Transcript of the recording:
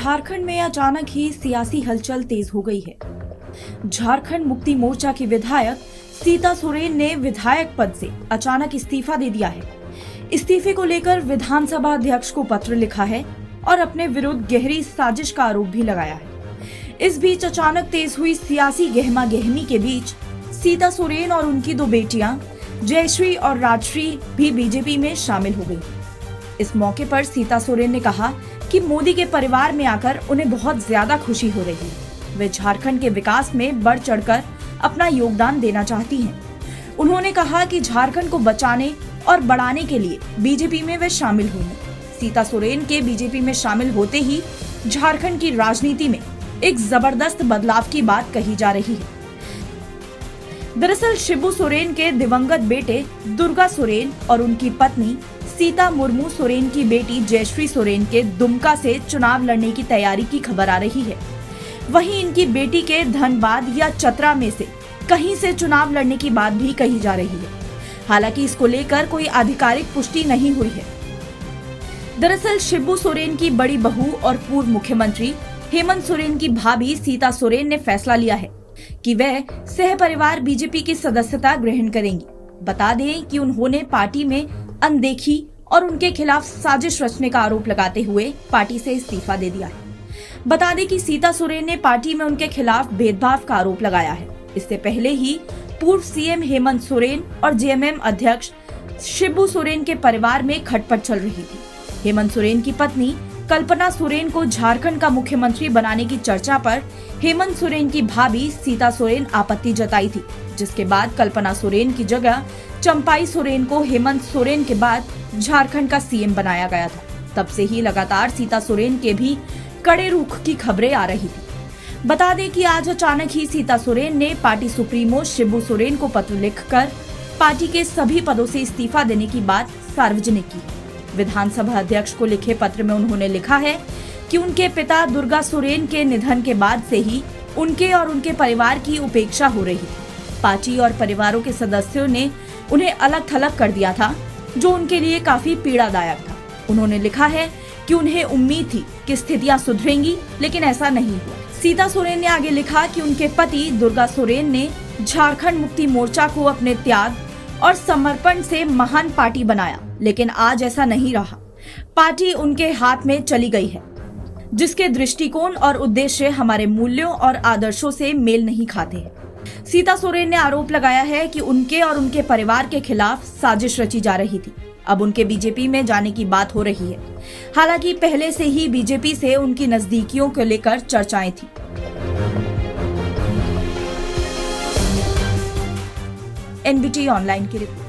झारखंड में अचानक ही सियासी हलचल तेज हो गई है। झारखंड मुक्ति मोर्चा की विधायक सीता सोरेन ने विधायक पद से अचानक इस्तीफा दे दिया है। इस्तीफे को लेकर विधानसभा अध्यक्ष को पत्र लिखा है और अपने विरुद्ध गहरी साजिश का आरोप भी लगाया है। इस बीच अचानक तेज हुई सियासी गहमा गहमी के बीच सीता सोरेन और उनकी दो बेटियां जयश्री और राजश्री भी बीजेपी में शामिल हो गई। इस मौके पर सीता सोरेन ने कहा कि मोदी के परिवार में आकर उन्हें बहुत ज्यादा खुशी हो रही है। वे झारखंड के विकास में बढ़ चढ़कर अपना योगदान देना चाहती हैं। उन्होंने कहा कि झारखंड को बचाने और बढ़ाने के लिए बीजेपी में वे शामिल हुई हैं। सीता सोरेन के बीजेपी में शामिल होते ही झारखंड की राजनीति में एक जबरदस्त बदलाव की बात कही जा रही है। दरअसल शिबू सोरेन के दिवंगत बेटे दुर्गा सोरेन और उनकी पत्नी सीता मुर्मू सोरेन की बेटी जयश्री सोरेन के दुमका से चुनाव लड़ने की तैयारी की खबर आ रही है। वहीं इनकी बेटी के धनबाद या चतरा में से कहीं से चुनाव लड़ने की बात भी कही जा रही है। हालांकि इसको लेकर कोई आधिकारिक पुष्टि नहीं हुई है। दरअसल शिबू सोरेन की बड़ी बहू और पूर्व मुख्यमंत्री हेमंत सोरेन की भाभी सीता सोरेन ने फैसला लिया है कि वह सह परिवार बीजेपी की सदस्यता ग्रहण करेंगी। बता दें कि उन्होंने पार्टी में अनदेखी और उनके खिलाफ साजिश रचने का आरोप लगाते हुए पार्टी से इस्तीफा दे दिया है। बता दें कि सीता सोरेन ने पार्टी में उनके खिलाफ भेदभाव का आरोप लगाया है। इससे पहले ही पूर्व सीएम हेमंत सोरेन और जेएमएम अध्यक्ष शिबू सोरेन के परिवार में खटपट चल रही थी। हेमंत सोरेन की पत्नी कल्पना सोरेन को झारखंड का मुख्यमंत्री बनाने की चर्चा पर हेमंत सोरेन की भाभी सीता सोरेन आपत्ति जताई थी, जिसके बाद कल्पना सोरेन की जगह चंपाई सोरेन को हेमंत सोरेन के बाद झारखंड का सीएम बनाया गया था। तब से ही लगातार सीता सोरेन के भी कड़े रुख की खबरें आ रही थी। बता दें कि आज अचानक ही सीता सोरेन ने पार्टी सुप्रीमो शिबू सोरेन को पत्र लिखकर पार्टी के सभी पदों से इस्तीफा देने की बात सार्वजनिक की। विधानसभा अध्यक्ष को लिखे पत्र में उन्होंने लिखा है कि उनके पिता दुर्गा सोरेन के निधन के बाद से ही उनके और उनके परिवार की उपेक्षा हो रही थी। पार्टी और परिवारों के सदस्यों ने उन्हें अलग थलग कर दिया था, जो उनके लिए काफी पीड़ादायक था। उन्होंने लिखा है कि उन्हें उम्मीद थी कि स्थितियां सुधरेंगी, लेकिन ऐसा नहीं हुआ। सीता सोरेन ने आगे लिखा कि उनके पति दुर्गा सोरेन ने झारखंड मुक्ति मोर्चा को अपने त्याग और समर्पण से महान पार्टी बनाया, लेकिन आज ऐसा नहीं रहा। पार्टी उनके हाथ में चली गई है, जिसके दृष्टिकोण और उद्देश्य हमारे मूल्यों और आदर्शों से मेल नहीं खाते हैं। सीता सोरेन ने आरोप लगाया है कि उनके और उनके परिवार के खिलाफ साजिश रची जा रही थी। अब उनके बीजेपी में जाने की बात हो रही है। हालांकि पहले से ही बीजेपी से उनकी नजदीकियों को लेकर चर्चाएं थी। एनबीटी ऑनलाइन की रिपोर्ट।